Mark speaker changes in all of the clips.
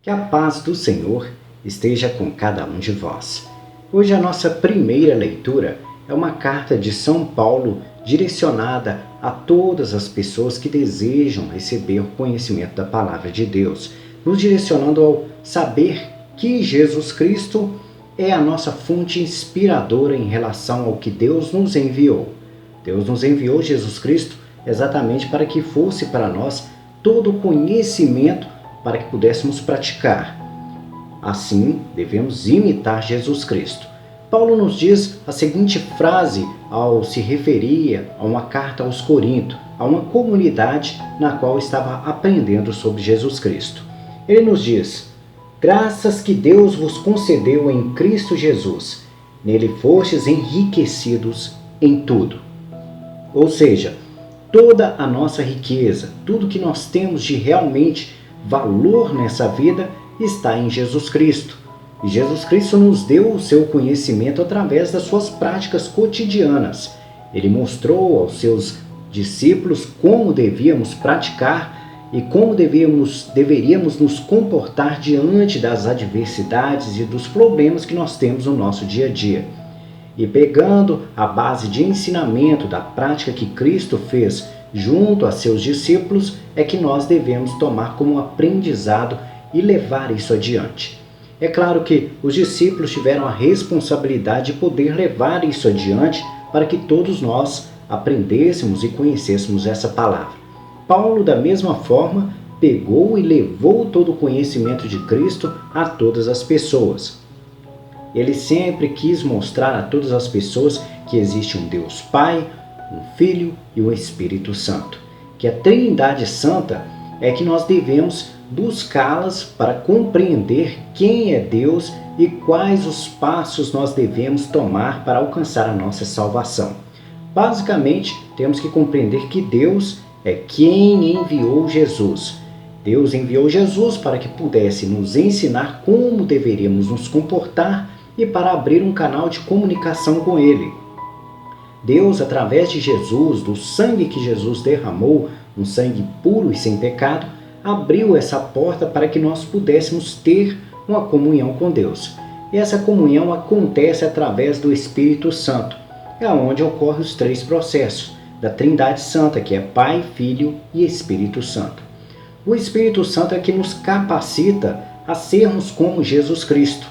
Speaker 1: Que a paz do Senhor esteja com cada um de vós. Hoje a nossa primeira leitura é uma carta de São Paulo direcionada a todas as pessoas que desejam receber o conhecimento da Palavra de Deus, nos direcionando ao saber que Jesus Cristo é a nossa fonte inspiradora em relação ao que Deus nos enviou. Deus nos enviou Jesus Cristo exatamente para que fosse para nós todo o conhecimento para que pudéssemos praticar. Assim, devemos imitar Jesus Cristo. Paulo nos diz a seguinte frase ao se referir a uma carta aos Coríntios, a uma comunidade na qual estava aprendendo sobre Jesus Cristo. Ele nos diz: graças que Deus vos concedeu em Cristo Jesus, nele fostes enriquecidos em tudo. Ou seja, toda a nossa riqueza, tudo que nós temos de realmente valor nessa vida está em Jesus Cristo. E Jesus Cristo nos deu o seu conhecimento através das suas práticas cotidianas. Ele mostrou aos seus discípulos como devíamos praticar e como deveríamos nos comportar diante das adversidades e dos problemas que nós temos no nosso dia a dia. E pegando a base de ensinamento da prática que Cristo fez junto a seus discípulos, é que nós devemos tomar como aprendizado e levar isso adiante. É claro que os discípulos tiveram a responsabilidade de poder levar isso adiante para que todos nós aprendêssemos e conhecêssemos essa palavra. Paulo, da mesma forma, pegou e levou todo o conhecimento de Cristo a todas as pessoas. Ele sempre quis mostrar a todas as pessoas que existe um Deus Pai, um Filho e um Espírito Santo. Que a Trindade Santa é que nós devemos buscá-las para compreender quem é Deus e quais os passos nós devemos tomar para alcançar a nossa salvação. Basicamente, temos que compreender que Deus é quem enviou Jesus. Deus enviou Jesus para que pudesse nos ensinar como deveríamos nos comportar e para abrir um canal de comunicação com Ele. Deus, através de Jesus, do sangue que Jesus derramou, um sangue puro e sem pecado, abriu essa porta para que nós pudéssemos ter uma comunhão com Deus. E essa comunhão acontece através do Espírito Santo, é onde ocorrem os três processos da Trindade Santa, que é Pai, Filho e Espírito Santo. O Espírito Santo é que nos capacita a sermos como Jesus Cristo.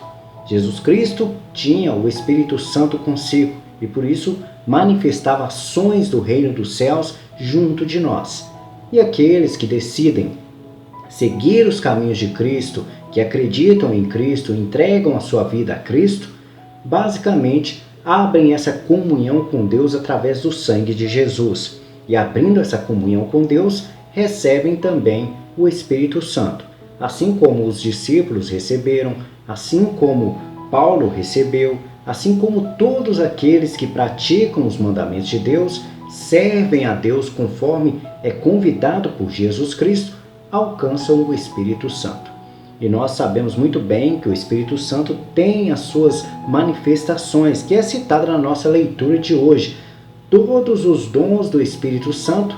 Speaker 1: Jesus Cristo tinha o Espírito Santo consigo e por isso manifestava ações do reino dos céus junto de nós. E aqueles que decidem seguir os caminhos de Cristo, que acreditam em Cristo, entregam a sua vida a Cristo, basicamente abrem essa comunhão com Deus através do sangue de Jesus. E abrindo essa comunhão com Deus, recebem também o Espírito Santo. Assim como os discípulos receberam, assim como Paulo recebeu, assim como todos aqueles que praticam os mandamentos de Deus, servem a Deus conforme é convidado por Jesus Cristo, alcançam o Espírito Santo. E nós sabemos muito bem que o Espírito Santo tem as suas manifestações, que é citada na nossa leitura de hoje. Todos os dons do Espírito Santo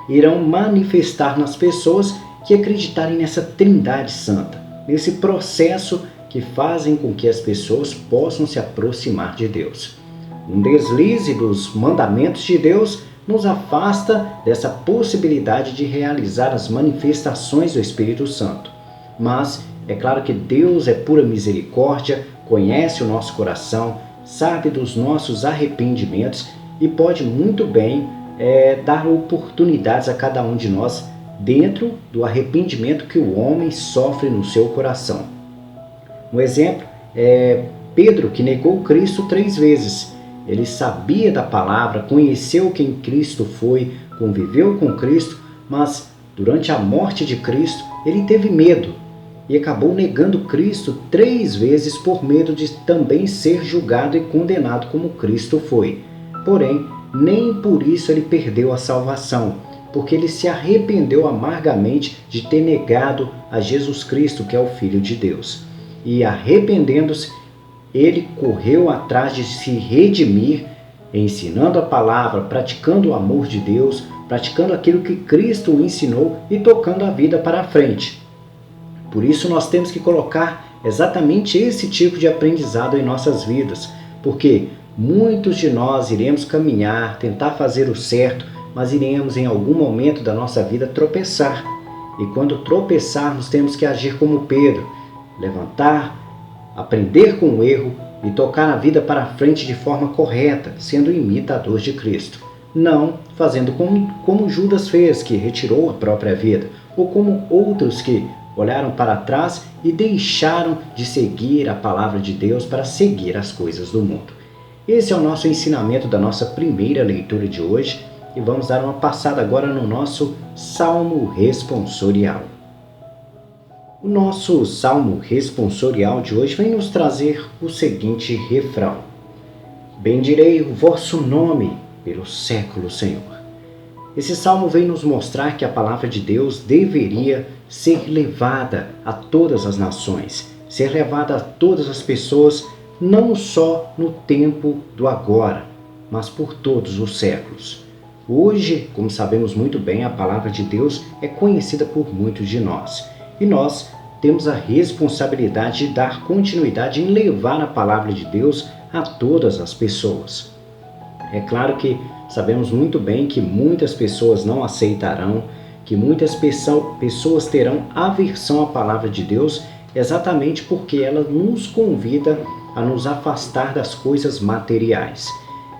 Speaker 1: irão manifestar nas pessoas que acreditarem nessa Trindade Santa, nesse processo que fazem com que as pessoas possam se aproximar de Deus. Um deslize dos mandamentos de Deus nos afasta dessa possibilidade de realizar as manifestações do Espírito Santo. Mas é claro que Deus é pura misericórdia, conhece o nosso coração, sabe dos nossos arrependimentos e pode muito bem dar oportunidades a cada um de nós dentro do arrependimento que o homem sofre no seu coração. Um exemplo é Pedro, que negou Cristo 3 vezes. Ele sabia da palavra, conheceu quem Cristo foi, conviveu com Cristo, mas durante a morte de Cristo, ele teve medo e acabou negando Cristo 3 vezes por medo de também ser julgado e condenado como Cristo foi. Porém, nem por isso ele perdeu a salvação, porque ele se arrependeu amargamente de ter negado a Jesus Cristo, que é o Filho de Deus. E arrependendo-se, ele correu atrás de se redimir, ensinando a palavra, praticando o amor de Deus, praticando aquilo que Cristo o ensinou e tocando a vida para a frente. Por isso nós temos que colocar exatamente esse tipo de aprendizado em nossas vidas, porque muitos de nós iremos caminhar, tentar fazer o certo, mas iremos em algum momento da nossa vida tropeçar. E quando tropeçarmos, temos que agir como Pedro, levantar, aprender com o erro e tocar a vida para frente de forma correta, sendo imitador de Cristo. Não fazendo como Judas fez, que retirou a própria vida, ou como outros que olharam para trás e deixaram de seguir a palavra de Deus para seguir as coisas do mundo. Esse é o nosso ensinamento da nossa primeira leitura de hoje e vamos dar uma passada agora no nosso Salmo Responsorial. O nosso Salmo Responsorial de hoje vem nos trazer o seguinte refrão: bendirei o vosso nome pelo século, Senhor. Esse salmo vem nos mostrar que a palavra de Deus deveria ser levada a todas as nações, ser levada a todas as pessoas, não só no tempo do agora, mas por todos os séculos. Hoje, como sabemos muito bem, a palavra de Deus é conhecida por muitos de nós. E nós temos a responsabilidade de dar continuidade em levar a palavra de Deus a todas as pessoas. É claro que sabemos muito bem que muitas pessoas não aceitarão, que muitas pessoas terão aversão à palavra de Deus, exatamente porque ela nos convida a nos afastar das coisas materiais.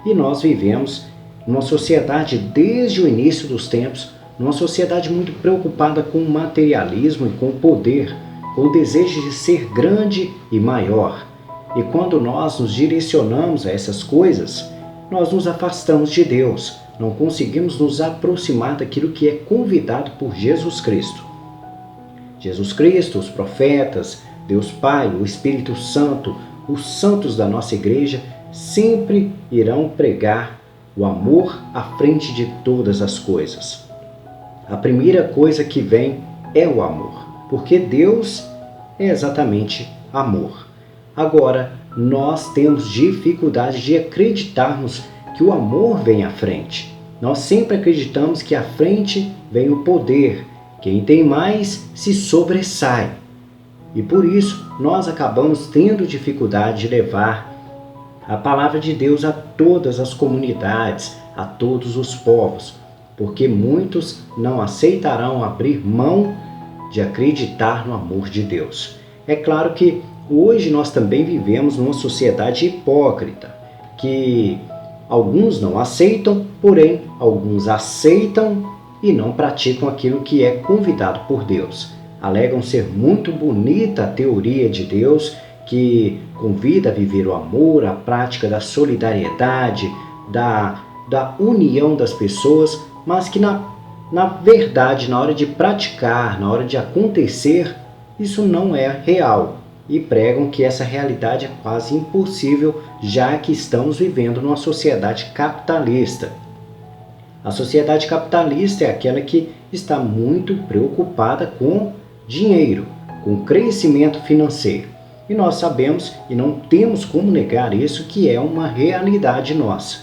Speaker 1: E nós vivemos numa sociedade, desde o início dos tempos, numa sociedade muito preocupada com o materialismo e com o poder, com o desejo de ser grande e maior. E quando nós nos direcionamos a essas coisas, nós nos afastamos de Deus, não conseguimos nos aproximar daquilo que é convidado por Jesus Cristo. Jesus Cristo, os profetas, Deus Pai, o Espírito Santo, os santos da nossa igreja sempre irão pregar o amor à frente de todas as coisas. A primeira coisa que vem é o amor, porque Deus é exatamente amor. Agora, nós temos dificuldade de acreditarmos que o amor vem à frente. Nós sempre acreditamos que à frente vem o poder. Quem tem mais se sobressai. E por isso, nós acabamos tendo dificuldade de levar a palavra de Deus a todas as comunidades, a todos os povos, porque muitos não aceitarão abrir mão de acreditar no amor de Deus. É claro que hoje nós também vivemos numa sociedade hipócrita, que alguns não aceitam, porém alguns aceitam e não praticam aquilo que é convidado por Deus. Alegam ser muito bonita a teoria de Deus, que convida a viver o amor, a prática da solidariedade, da união das pessoas, mas que na verdade, na hora de praticar, na hora de acontecer, isso não é real. E pregam que essa realidade é quase impossível, já que estamos vivendo numa sociedade capitalista. A sociedade capitalista é aquela que está muito preocupada com dinheiro, com crescimento financeiro. E nós sabemos, e não temos como negar isso, que é uma realidade nossa.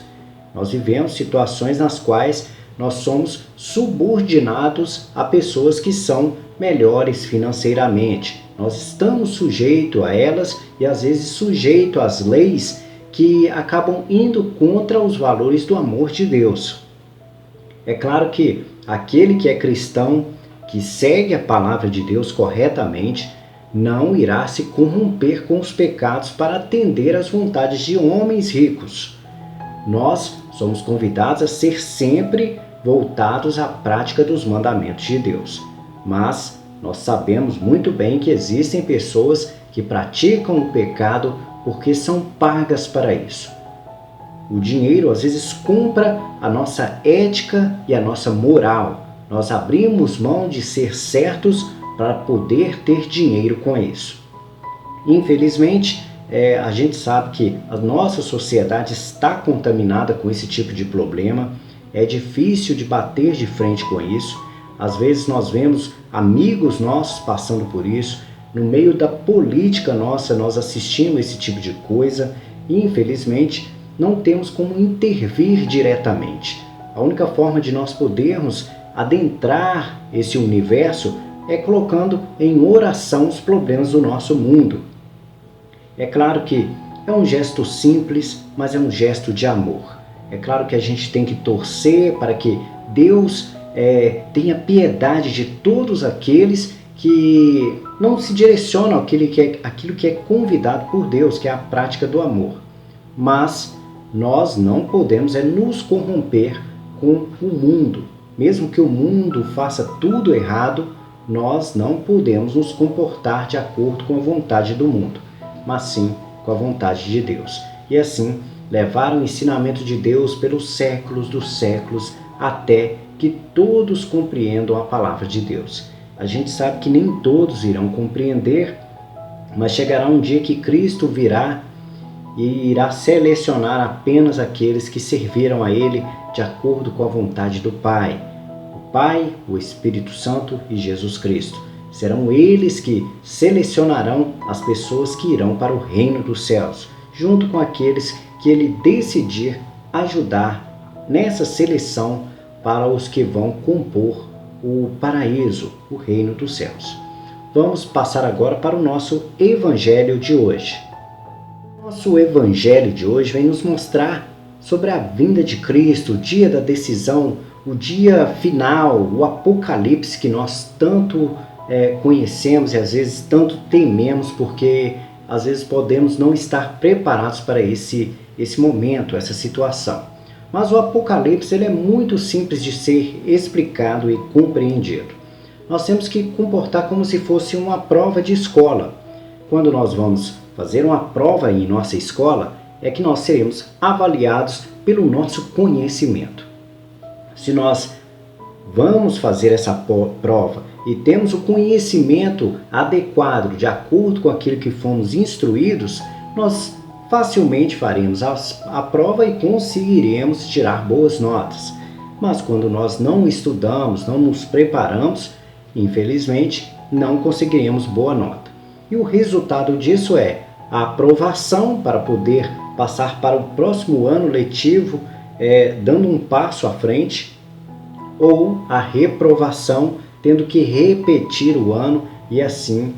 Speaker 1: Nós vivemos situações nas quais nós somos subordinados a pessoas que são melhores financeiramente. Nós estamos sujeitos a elas e às vezes sujeitos às leis que acabam indo contra os valores do amor de Deus. É claro que aquele que é cristão, que segue a palavra de Deus corretamente, não irá se corromper com os pecados para atender às vontades de homens ricos. Nós somos convidados a ser sempre voltados à prática dos mandamentos de Deus. Mas nós sabemos muito bem que existem pessoas que praticam o pecado porque são pagas para isso. O dinheiro às vezes compra a nossa ética e a nossa moral. Nós abrimos mão de ser certos para poder ter dinheiro com isso. Infelizmente, a gente sabe que a nossa sociedade está contaminada com esse tipo de problema. É difícil de bater de frente com isso. Às vezes nós vemos amigos nossos passando por isso. No meio da política nossa, nós assistimos esse tipo de coisa. E, infelizmente, não temos como intervir diretamente. A única forma de nós podermos adentrar esse universo é colocando em oração os problemas do nosso mundo. É claro que é um gesto simples, mas é um gesto de amor. É claro que a gente tem que torcer para que Deus tenha piedade de todos aqueles que não se direcionam àquilo que é convidado por Deus, que é a prática do amor. Mas nós não podemos nos corromper com o mundo. Mesmo que o mundo faça tudo errado, nós não podemos nos comportar de acordo com a vontade do mundo, mas sim com a vontade de Deus. E assim, levar o ensinamento de Deus pelos séculos dos séculos, até que todos compreendam a palavra de Deus. A gente sabe que nem todos irão compreender, mas chegará um dia que Cristo virá e irá selecionar apenas aqueles que serviram a Ele de acordo com a vontade do Pai. O Pai, o Espírito Santo e Jesus Cristo. Serão eles que selecionarão as pessoas que irão para o reino dos céus, junto com aqueles que Ele decidir ajudar nessa seleção para os que vão compor o paraíso, o reino dos céus. Vamos passar agora para o nosso evangelho de hoje. Nosso evangelho de hoje vem nos mostrar sobre a vinda de Cristo, o dia da decisão, o dia final, o apocalipse que nós tanto conhecemos e às vezes tanto tememos, porque às vezes podemos não estar preparados para esse momento, essa situação. Mas o apocalipse ele é muito simples de ser explicado e compreendido. Nós temos que comportar como se fosse uma prova de escola. Quando nós vamos fazer uma prova em nossa escola, é que nós seremos avaliados pelo nosso conhecimento. Se nós vamos fazer essa prova e temos o conhecimento adequado, de acordo com aquilo que fomos instruídos, nós facilmente faremos a prova e conseguiremos tirar boas notas. Mas quando nós não estudamos, não nos preparamos, infelizmente, não conseguiremos boa nota. E o resultado disso é a aprovação para poder passar para o próximo ano letivo, dando um passo à frente, ou a reprovação, tendo que repetir o ano e assim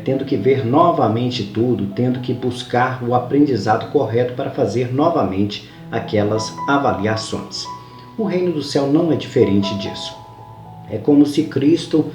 Speaker 1: tendo que ver novamente tudo, tendo que buscar o aprendizado correto para fazer novamente aquelas avaliações. O reino do céu não é diferente disso. É como se Cristo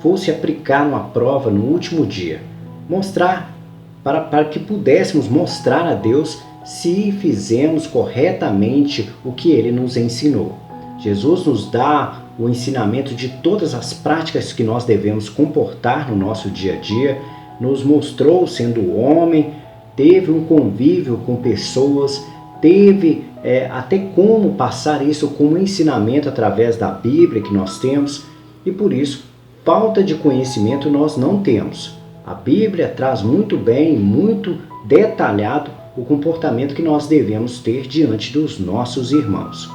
Speaker 1: fosse aplicar uma prova no último dia, mostrar para que pudéssemos mostrar a Deus se fizemos corretamente o que Ele nos ensinou. Jesus nos dá o ensinamento de todas as práticas que nós devemos comportar no nosso dia a dia, nos mostrou sendo homem, teve um convívio com pessoas, teve até como passar isso como ensinamento através da Bíblia que nós temos, e por isso, falta de conhecimento nós não temos. A Bíblia traz muito bem, muito detalhado o comportamento que nós devemos ter diante dos nossos irmãos.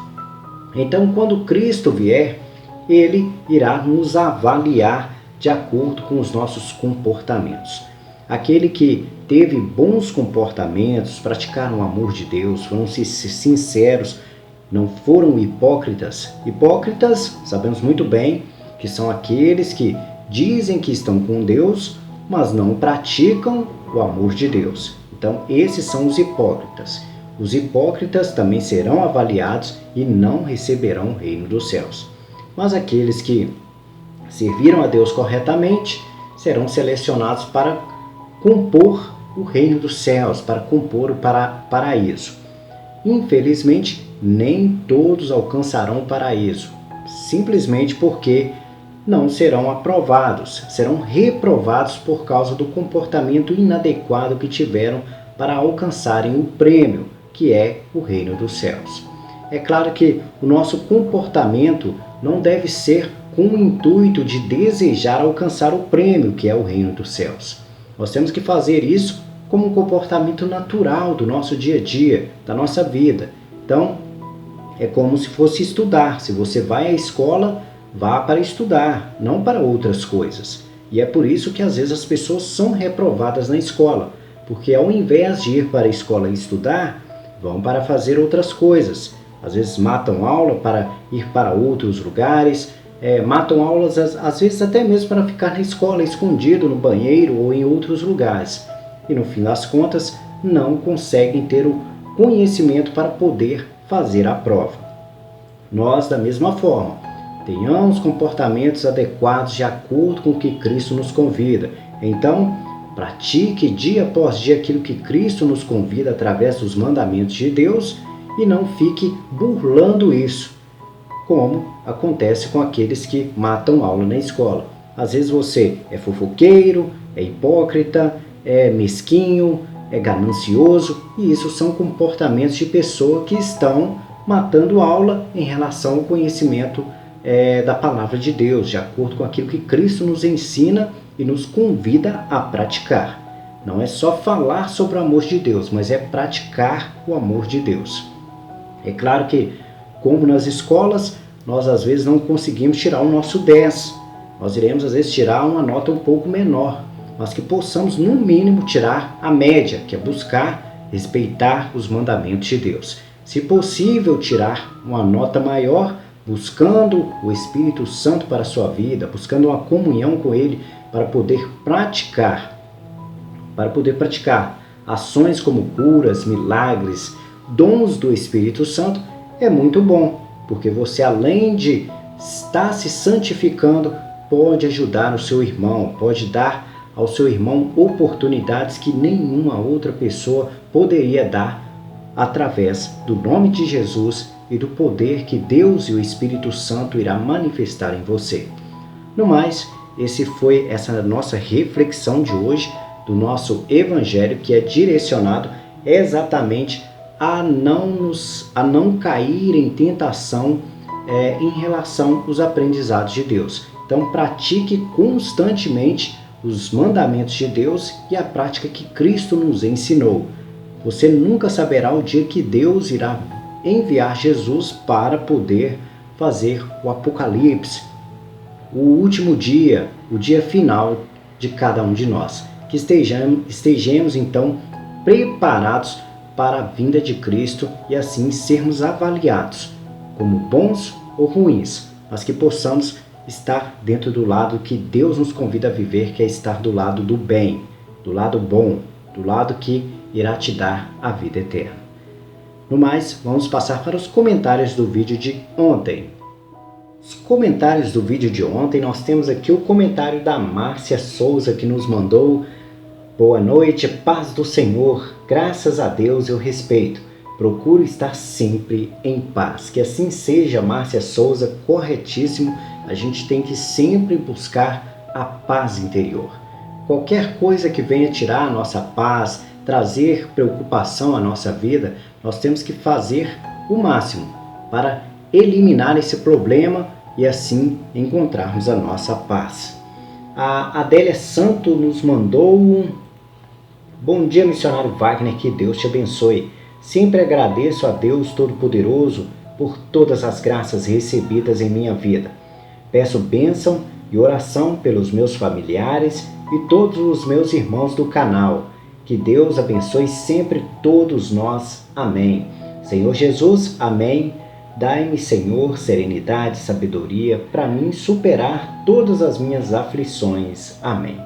Speaker 1: Então, quando Cristo vier, Ele irá nos avaliar de acordo com os nossos comportamentos. Aquele que teve bons comportamentos, praticaram o amor de Deus, foram sinceros, não foram hipócritas. Hipócritas, sabemos muito bem, que são aqueles que dizem que estão com Deus, mas não praticam o amor de Deus. Então, esses são os hipócritas. Os hipócritas também serão avaliados e não receberão o reino dos céus. Mas aqueles que serviram a Deus corretamente serão selecionados para compor o reino dos céus, para compor o paraíso. Infelizmente, nem todos alcançarão o paraíso, simplesmente porque não serão aprovados, serão reprovados por causa do comportamento inadequado que tiveram para alcançarem o prêmio, que é o reino dos céus. É claro que o nosso comportamento não deve ser com o intuito de desejar alcançar o prêmio, que é o reino dos céus. Nós temos que fazer isso como um comportamento natural do nosso dia a dia, da nossa vida. Então, é como se fosse estudar. Se você vai à escola, vá para estudar, não para outras coisas. E é por isso que às vezes as pessoas são reprovadas na escola, porque ao invés de ir para a escola estudar, vão para fazer outras coisas. Às vezes matam aula para ir para outros lugares, matam aulas, às vezes até mesmo para ficar na escola, escondido no banheiro ou em outros lugares. E no fim das contas, não conseguem ter o conhecimento para poder fazer a prova. Nós, da mesma forma, tenhamos comportamentos adequados de acordo com o que Cristo nos convida. Então, pratique dia após dia aquilo que Cristo nos convida através dos mandamentos de Deus e não fique burlando isso, como acontece com aqueles que matam aula na escola. Às vezes você é fofoqueiro, é hipócrita, é mesquinho, é ganancioso, e isso são comportamentos de pessoa que estão matando aula em relação ao conhecimento da palavra de Deus, de acordo com aquilo que Cristo nos ensina e nos convida a praticar. Não é só falar sobre o amor de Deus, mas é praticar o amor de Deus. É claro que, como nas escolas, nós às vezes não conseguimos tirar o nosso 10. Nós iremos às vezes tirar uma nota um pouco menor, mas que possamos no mínimo tirar a média, que é buscar respeitar os mandamentos de Deus. Se possível, tirar uma nota maior, buscando o Espírito Santo para a sua vida, buscando uma comunhão com Ele para poder praticar ações como curas, milagres, dons do Espírito Santo, é muito bom, porque você, além de estar se santificando, pode ajudar o seu irmão, pode dar ao seu irmão oportunidades que nenhuma outra pessoa poderia dar através do nome de Jesus e do poder que Deus e o Espírito Santo irá manifestar em você. No mais, essa nossa reflexão de hoje do nosso Evangelho, que é direcionado exatamente a não cair em tentação em relação aos aprendizados de Deus. Então, pratique constantemente os mandamentos de Deus e a prática que Cristo nos ensinou. Você nunca saberá o dia que Deus irá enviar Jesus para poder fazer o Apocalipse, o último dia, o dia final de cada um de nós. Que estejamos então preparados para a vinda de Cristo e assim sermos avaliados como bons ou ruins, mas que possamos estar dentro do lado que Deus nos convida a viver, que é estar do lado do bem, do lado bom, do lado que irá te dar a vida eterna. No mais, vamos passar para os comentários do vídeo de ontem. Os comentários do vídeo de ontem, nós temos aqui o comentário da Márcia Souza, que nos mandou: boa noite, paz do Senhor, graças a Deus eu respeito. Procuro estar sempre em paz. Que assim seja, Márcia Souza, corretíssimo. A gente tem que sempre buscar a paz interior. Qualquer coisa que venha tirar a nossa paz, trazer preocupação à nossa vida, nós temos que fazer o máximo para eliminar esse problema e assim encontrarmos a nossa paz. A Adélia Santo nos mandou: bom dia, missionário Wagner, que Deus te abençoe. Sempre agradeço a Deus Todo-Poderoso por todas as graças recebidas em minha vida. Peço bênção e oração pelos meus familiares e todos os meus irmãos do canal. Que Deus abençoe sempre todos nós. Amém. Senhor Jesus, amém. Dai-me, Senhor, serenidade e sabedoria para mim superar todas as minhas aflições. Amém.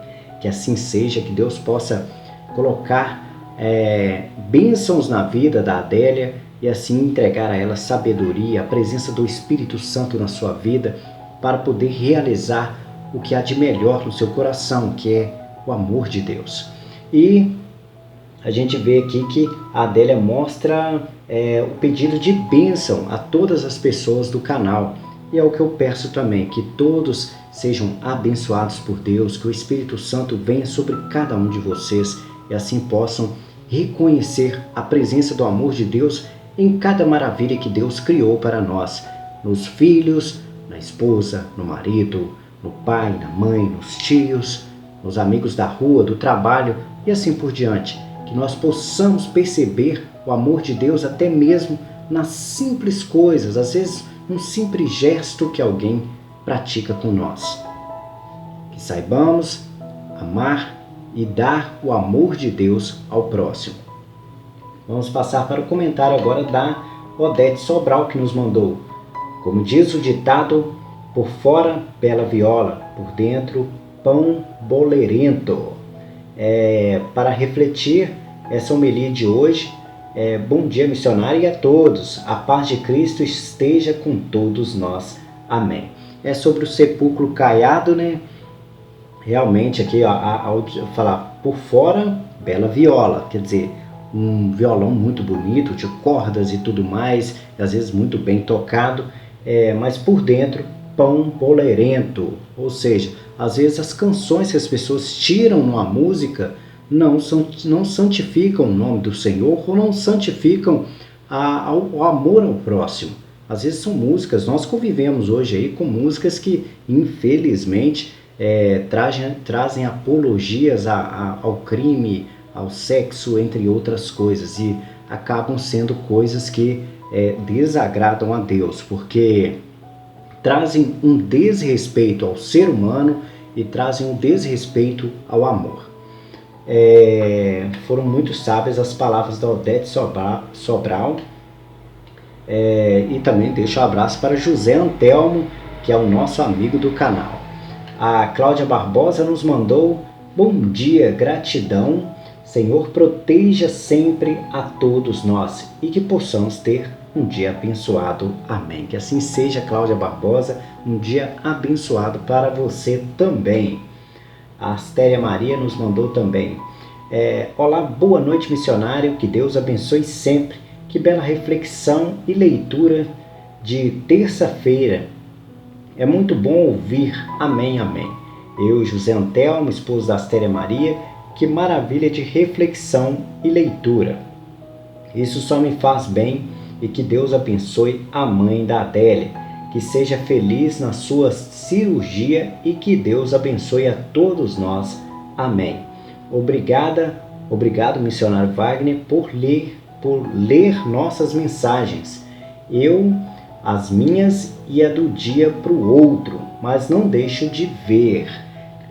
Speaker 1: Que assim seja, que Deus possa colocar bênçãos na vida da Adélia e assim entregar a ela sabedoria, a presença do Espírito Santo na sua vida para poder realizar o que há de melhor no seu coração, que é o amor de Deus. E a gente vê aqui que a Adélia mostra o pedido de bênção a todas as pessoas do canal. E é o que eu peço também, que todos sejam abençoados por Deus, que o Espírito Santo venha sobre cada um de vocês e assim possam reconhecer a presença do amor de Deus em cada maravilha que Deus criou para nós, nos filhos, na esposa, no marido, no pai, na mãe, nos tios, nos amigos da rua, do trabalho e assim por diante. Que nós possamos perceber o amor de Deus até mesmo nas simples coisas, às vezes um simples gesto que alguém pratica com nós. Que saibamos amar e dar o amor de Deus ao próximo. Vamos passar para o comentário agora da Odete Sobral, que nos mandou: como diz o ditado Por fora, bela viola, por dentro, pão bolerento. Para refletir essa homilia de hoje, bom dia, missionário, e a todos. A paz de Cristo esteja com todos nós. Amém. É sobre o sepulcro caiado, né? Realmente aqui, ao falar por fora, bela viola, quer dizer, um violão muito bonito, de cordas e tudo mais, às vezes muito bem tocado, mas por dentro, pão bolerento, ou seja, às vezes as canções que as pessoas tiram numa música não santificam o nome do Senhor ou não santificam o amor ao próximo. Às vezes são músicas, nós convivemos hoje aí com músicas que infelizmente trazem apologias ao crime, ao sexo, entre outras coisas, e acabam sendo coisas que desagradam a Deus, porque trazem um desrespeito ao ser humano e trazem um desrespeito ao amor. Foram muito sábias as palavras da Odete Sobral, e também deixo um abraço para José Antelmo, que é o nosso amigo do canal. A Cláudia Barbosa nos mandou: bom dia, gratidão, Senhor proteja sempre a todos nós e que possamos ter um dia abençoado. Amém. Que assim seja, Cláudia Barbosa, um dia abençoado para você também. A Astéria Maria nos mandou também: olá, boa noite, missionário, que Deus abençoe sempre. Que bela reflexão e leitura de terça-feira. É muito bom ouvir. Amém, amém. Eu, José Antelmo, esposo da Astéria Maria, que maravilha de reflexão e leitura. Isso só me faz bem, e que Deus abençoe a mãe da Adélia, que seja feliz na sua cirurgia e que Deus abençoe a todos nós. Amém. Obrigado, missionário Wagner, por ler nossas mensagens. As minhas e a do dia para o outro, mas não deixo de ver.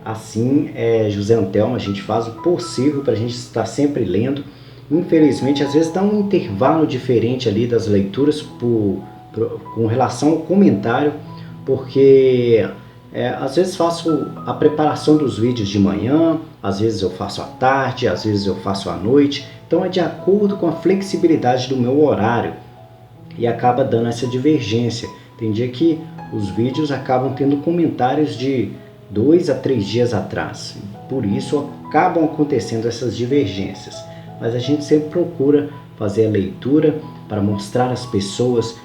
Speaker 1: Assim, José Antelmo, a gente faz o possível para a gente estar sempre lendo. Infelizmente, às vezes dá um intervalo diferente ali das leituras com relação ao comentário, porque às vezes faço a preparação dos vídeos de manhã, às vezes eu faço à tarde, às vezes eu faço à noite. Então é de acordo com a flexibilidade do meu horário e acaba dando essa divergência. Tem dia que os vídeos acabam tendo comentários de 2 a 3 dias atrás. Por isso acabam acontecendo essas divergências. Mas a gente sempre procura fazer a leitura para mostrar às pessoas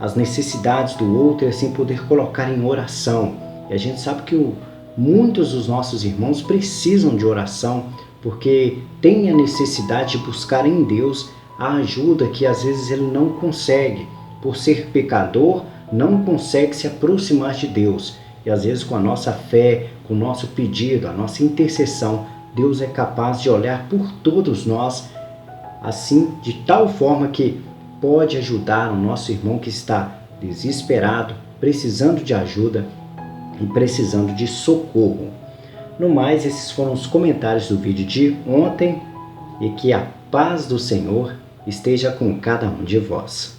Speaker 1: as necessidades do outro e assim poder colocar em oração. E a gente sabe que muitos dos nossos irmãos precisam de oração, porque tem a necessidade de buscar em Deus a ajuda que às vezes ele não consegue. Por ser pecador, não consegue se aproximar de Deus. E às vezes com a nossa fé, com o nosso pedido, a nossa intercessão, Deus é capaz de olhar por todos nós, assim, de tal forma que pode ajudar o nosso irmão que está desesperado, precisando de ajuda e precisando de socorro. No mais, esses foram os comentários do vídeo de ontem, e que a paz do Senhor esteja com cada um de vós.